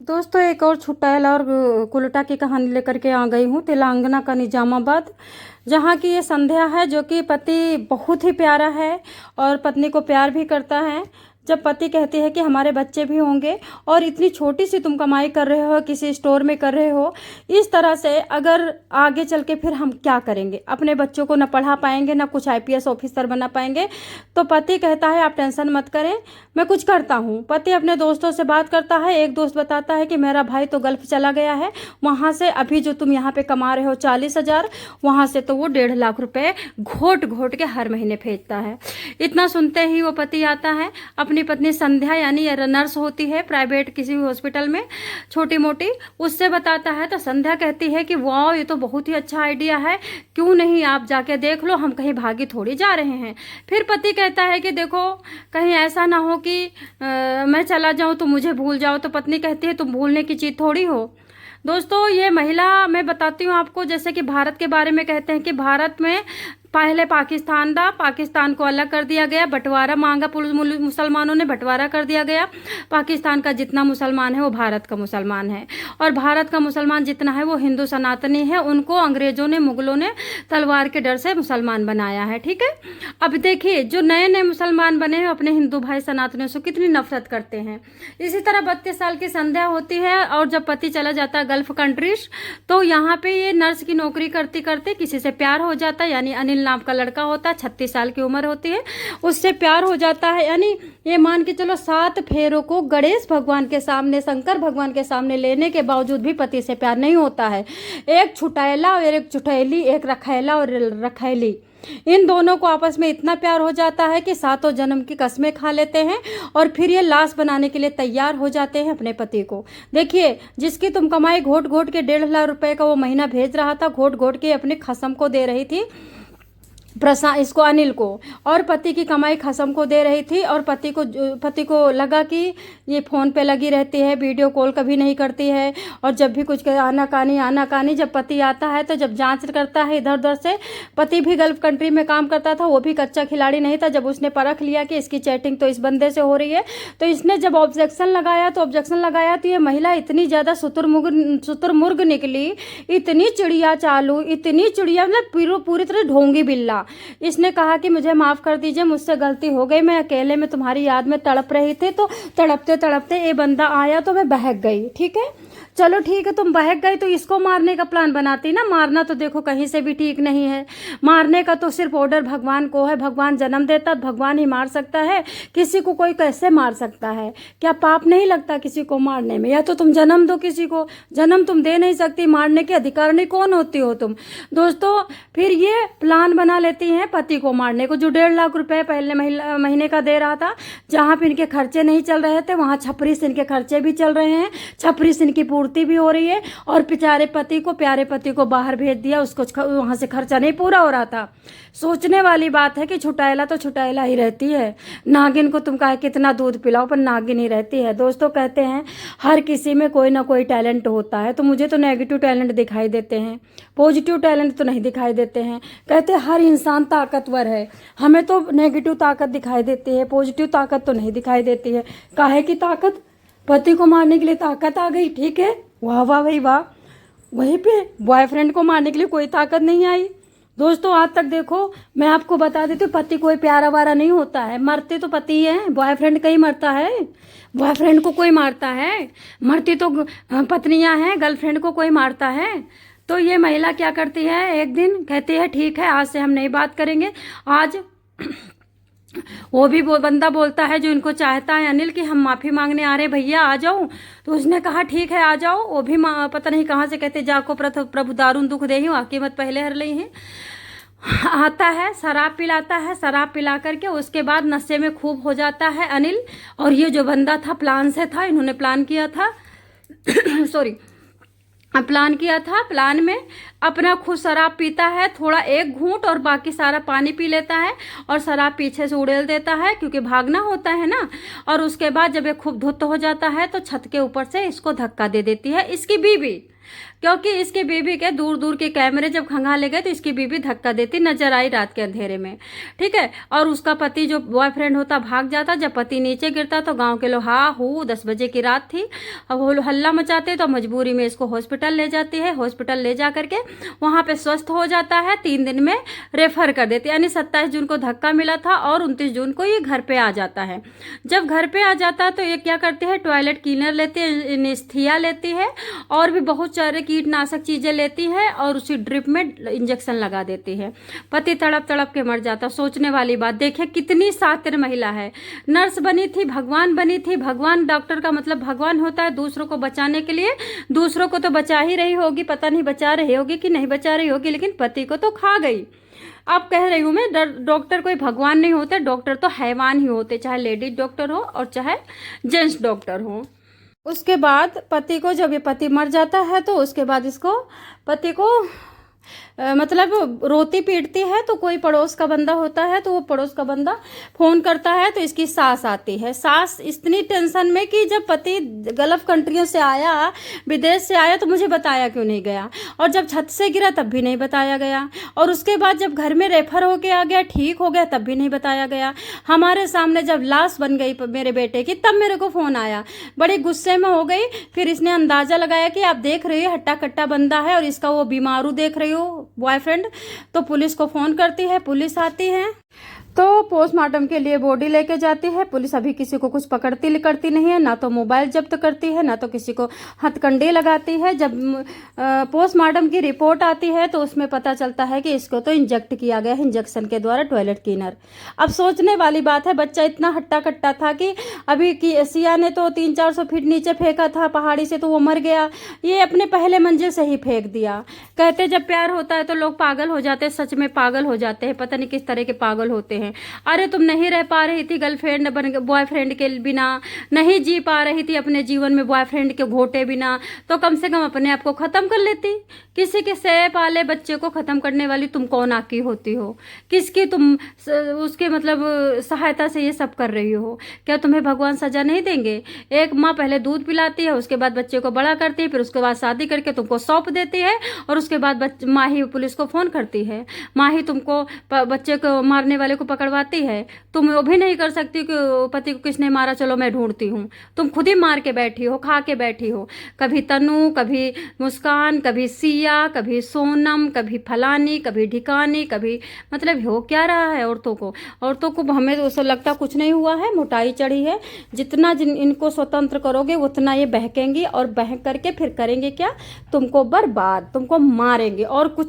दोस्तों एक और छुट्टाइल और कुलटा की कहानी लेकर के आ गई हूँ तेलंगाना का निजामाबाद। जहाँ की ये संध्या है जो कि पति बहुत ही प्यारा है और पत्नी को प्यार भी करता है। जब पति कहती है कि हमारे बच्चे भी होंगे और इतनी छोटी सी तुम कमाई कर रहे हो, किसी स्टोर में कर रहे हो, इस तरह से अगर आगे चल के फिर हम क्या करेंगे, अपने बच्चों को न पढ़ा पाएंगे न कुछ आईपीएस ऑफिसर बना पाएंगे। तो पति कहता है आप टेंशन मत करें, मैं कुछ करता हूँ। पति अपने दोस्तों से बात करता है। एक दोस्त बताता है कि मेरा भाई तो गल्फ चला गया है, वहाँ से अभी जो तुम यहाँ पे कमा रहे हो 40,000, वहाँ से तो वो 1.5 लाख रुपए घोट घोट के हर महीने भेजता है। इतना सुनते ही वो पति आता है, अपनी पत्नी संध्या यानी नर्स होती है प्राइवेट किसी हॉस्पिटल में छोटी मोटी, उससे बताता है। तो संध्या कहती है कि वाह ये तो बहुत ही अच्छा आइडिया है, क्यों नहीं आप जाके देख लो, हम कहीं भागी थोड़ी जा रहे हैं। फिर पति कहता है कि देखो कहीं ऐसा ना हो कि मैं चला जाऊं तो मुझे भूल जाओ। तो पत्नी कहती है तुम भूलने की चीज़ थोड़ी हो। दोस्तों ये महिला मैं बताती हूँ आपको, जैसे कि भारत के बारे में कहते हैं कि भारत में पहले पाकिस्तान था, पाकिस्तान को अलग कर दिया गया, बंटवारा मांगा, मुसलमानों ने बंटवारा कर दिया गया। पाकिस्तान का जितना मुसलमान है वो भारत का मुसलमान है, और भारत का मुसलमान जितना है वो हिंदू सनातनी है। उनको अंग्रेजों ने, मुगलों ने तलवार के डर से मुसलमान बनाया है, ठीक है। अब देखिए जो नए नए मुसलमान बने हैं अपने हिंदू भाई सनातनियों से कितनी नफरत करते हैं। इसी तरह 32 साल की संध्या होती है, और जब पति चला जाता है गल्फ कंट्रीज, तो यहाँ पे ये नर्स की नौकरी करते करते किसी से प्यार हो जाता है, यानी अनिल नाम का लड़का होता है, 36 साल की उम्र होती है, उससे प्यार हो जाता है। यानी ये मान के चलो 7 फेरों को गणेश भगवान के सामने, शंकर भगवान के सामने लेने के बावजूद भी पति से प्यार नहीं होता है। एक छुटैला और एक चुटैली, एक रखैला और रखैली, इन दोनों को आपस में इतना प्यार हो जाता है कि 7 जन्म की कस्में खा लेते हैं और फिर ये लाश बनाने के लिए तैयार हो जाते हैं अपने पति को। देखिए जिसकी तुम कमाई घोट घोट के 1.5 लाख रुपए का वो महीना भेज रहा था, घोट घोट के अपने खसम को दे रही थी इसको, अनिल को, और पति की कमाई खसम को दे रही थी। और पति को लगा कि ये फ़ोन पे लगी रहती है, वीडियो कॉल कभी नहीं करती है, और जब भी कुछ आना कानी जब पति आता है तो जब जांच करता है इधर उधर से, पति भी गल्फ कंट्री में काम करता था, वो भी कच्चा खिलाड़ी नहीं था। जब उसने परख लिया कि इसकी चैटिंग तो इस बंदे से हो रही है, तो इसने जब ऑब्जेक्शन लगाया तो ये महिला इतनी ज़्यादा शुतुरमुर्ग निकली, इतनी चिड़िया चालू, इतनी चिड़िया, मतलब पूरी तरह ढोंगी बिल्ला। इसने कहा कि मुझे माफ़ कर दीजिए, मुझसे गलती हो गई, मैं अकेले में तुम्हारी याद में तड़प रही थी, तो तड़पते तड़पते ये बंदा आया तो मैं बहक गई। ठीक है, चलो ठीक है, तुम बहक गई तो इसको मारने का प्लान बनाती ना। मारना तो देखो कहीं से भी ठीक नहीं है, मारने का तो सिर्फ ऑर्डर भगवान को है। भगवान जन्म देता, भगवान ही मार सकता है, किसी को कोई कैसे मार सकता है? क्या पाप नहीं लगता किसी को मारने में? या तो तुम जन्म दो, किसी को जन्म तुम दे नहीं सकती, मारने के अधिकारिणी कौन होती हो तुम? दोस्तों फिर ये प्लान बना लेती हैं पति को मारने को, जो 1.5 लाख रुपए पहले महीने का दे रहा था। जहाँ पे इनके खर्चे नहीं चल रहे थे वहाँ छपरी से इनके खर्चे भी चल रहे हैं, छपरी से इनकी पूर्ति भी हो रही है, और प्यारे पति को बाहर भेज दिया, उसको वहाँ से खर्चा नहीं पूरा हो रहा था। सोचने वाली बात है कि छुटाइला तो छुटाइला ही रहती है, नागिन को तुम कहे कितना दूध पिलाओ पर नागिन ही रहती है। दोस्तों कहते हैं हर किसी में कोई ना कोई टैलेंट होता है, तो मुझे तो नेगेटिव टैलेंट दिखाई देते हैं, पॉजिटिव टैलेंट तो नहीं दिखाई देते हैं। कहते हैं हर इंसान ताकतवर है, हमें तो नेगेटिव ताकत दिखाई देती है, पॉजिटिव ताकत तो नहीं दिखाई देती है। काहे की ताकत? पति को मारने के लिए ताकत आ गई, ठीक है, वाह वाह भाई वाह। वहीं पे बॉयफ्रेंड को मारने के लिए कोई ताकत नहीं आई। दोस्तों आज तक देखो मैं आपको बता देती हूँ, पति कोई प्यारा वारा नहीं होता है, मरते तो पति है, बॉयफ्रेंड कहीं मरता है? बॉयफ्रेंड को कोई मारता है? मरती तो पत्नियां हैं, गर्लफ्रेंड को कोई मारता है? तो ये महिला क्या करती है, एक दिन कहती है ठीक है आज से हम नहीं बात करेंगे। आज वो भी बंदा बोलता है जो इनको चाहता है, अनिल, कि हम माफ़ी मांगने आ रहे भैया आ जाऊं। तो उसने कहा ठीक है आ जाओ। वो भी पता नहीं कहाँ से कहते जाको प्रभु दारुण दुख दे ही आकीमत पहले हर ली है। आता है, शराब पिलाता है, शराब पिला करके उसके बाद नशे में खूब हो जाता है अनिल। और ये जो बंदा था प्लान से था, इन्होंने प्लान किया था सॉरी प्लान में अपना खुद शराब पीता है, थोड़ा एक घूंट और बाकी सारा पानी पी लेता है, और शराब पीछे से उड़ेल देता है क्योंकि भागना होता है ना। और उसके बाद जब ये खूब धुत हो जाता है तो छत के ऊपर से इसको धक्का दे देती है इसकी बीवी। क्योंकि इसकी बीवी के दूर दूर के कैमरे जब खंगाले गए तो इसकी बीवी धक्का देती नजर आई रात के अंधेरे में, ठीक है। और उसका पति जो बॉयफ्रेंड होता भाग जाता। जब पति नीचे गिरता तो गांव के लोग हा हू 10 बजे की रात थी, अब वो हल्ला मचाते तो मजबूरी में इसको हॉस्पिटल ले जाती है। हॉस्पिटल ले जा करके वहां पे स्वस्थ हो जाता है, 3 दिन में रेफर कर देती है। यानी 27 जून को धक्का मिला था और 29 जून को ये घर पे आ जाता है। जब घर पे आ जाता है तो ये क्या करती है, टॉयलेट क्लीनर लेती है, एनेस्थीसिया लेती है और भी बहुत सारे कीटनाशक चीजें लेती है और उसी ड्रिप में इंजेक्शन लगा देती है। पति तड़प तड़प के मर जाता। सोचने वाली बात, देखिए कितनी शातिर महिला है। नर्स बनी थी, भगवान बनी थी। भगवान, डॉक्टर का मतलब भगवान होता है दूसरों को बचाने के लिए। दूसरों को तो बचा ही रही होगी, पता नहीं बचा रही होगी कि नहीं बचा रही होगी, लेकिन पति को तो खा गई। अब कह रही हूं मैं, डॉक्टर कोई भगवान नहीं होते, डॉक्टर तो हैवान ही होते, चाहे लेडीज डॉक्टर हो और चाहे जेंट्स डॉक्टर हो। उसके बाद पति को, जब ये पति मर जाता है तो उसके बाद इसको पति को मतलब रोती पीटती है। तो कोई पड़ोस का बंदा होता है तो वो पड़ोस का बंदा फोन करता है तो इसकी सास आती है। सास इतनी टेंशन में कि जब पति गल्फ कंट्रियों से आया, विदेश से आया, तो मुझे बताया क्यों नहीं गया, और जब छत से गिरा तब भी नहीं बताया गया, और उसके बाद जब घर में रेफर होके आ गया, ठीक हो गया, तब भी नहीं बताया गया। हमारे सामने जब लाश बन गई मेरे बेटे की, तब मेरे को फोन आया। बड़े गुस्से में हो गई। फिर इसने अंदाजा लगाया कि आप देख रही हो हट्टा कट्टा बंदा है और इसका वो बीमारू देख रही हो बॉयफ्रेंड, तो पुलिस को फोन करती है। पुलिस आती है तो पोस्टमार्टम के लिए बॉडी लेके जाती है। पुलिस अभी किसी को कुछ पकड़ती करती नहीं है, ना तो मोबाइल जब्त करती है, ना तो किसी को हथकंडे लगाती है। जब पोस्टमार्टम की रिपोर्ट आती है तो उसमें पता चलता है कि इसको तो इंजेक्ट किया गया है, इंजेक्शन के द्वारा, टॉयलेट क्लीनर। अब सोचने वाली बात है, बच्चा इतना हट्टा कट्टा था कि अभी की सिया ने तो 300-400 फीट नीचे फेंका था पहाड़ी से, तो वो मर गया। ये अपने पहले मंजिल से ही फेंक दिया। कहते जब प्यार होता है तो लोग पागल हो जाते हैं, सच में पागल हो जाते हैं, पता नहीं किस तरह के पागल होते हैं। अरे तुम नहीं रह पा रही थी गर्लफ्रेंड बॉयफ्रेंड के बिना, नहीं जी पा रही थी अपने जीवन में बॉयफ्रेंड के घोटे बिना, तो कम से कम अपने आप को खत्म कर लेती। किसी के से पाले बच्चे को खत्म करने वाली तुम कौन आकी होती हो? किसकी तुम उसके मतलब सहायता से ये सब कर रही हो? क्या तुम्हें भगवान सजा नहीं देंगे? एक माँ पहले दूध पिलाती है, उसके बाद बच्चे को बड़ा करती है, फिर उसके बाद शादी करके तुमको सौंप देती है, और उसके बाद माँ ही पुलिस को फोन करती है, माँ ही तुमको बच्चे को मारने वाले को पकड़वाती है। तुम वो भी नहीं कर सकती कि पति को किसने मारा, चलो मैं ढूंढती हूँ। तुम खुद ही मार के बैठी हो, खा के बैठी हो। कभी तनु, कभी मुस्कान, कभी सिया, कभी सोनम, कभी फलानी, कभी ढिकानी, कभी मतलब हो क्या रहा है औरतों को हमें तो लगता कुछ नहीं हुआ है, मोटाई चढ़ी है। जितना इनको स्वतंत्र करोगे उतना ये बहकेंगी, और बहक करके फिर करेंगे क्या, तुमको बर्बाद, तुमको मारेंगे और कुछ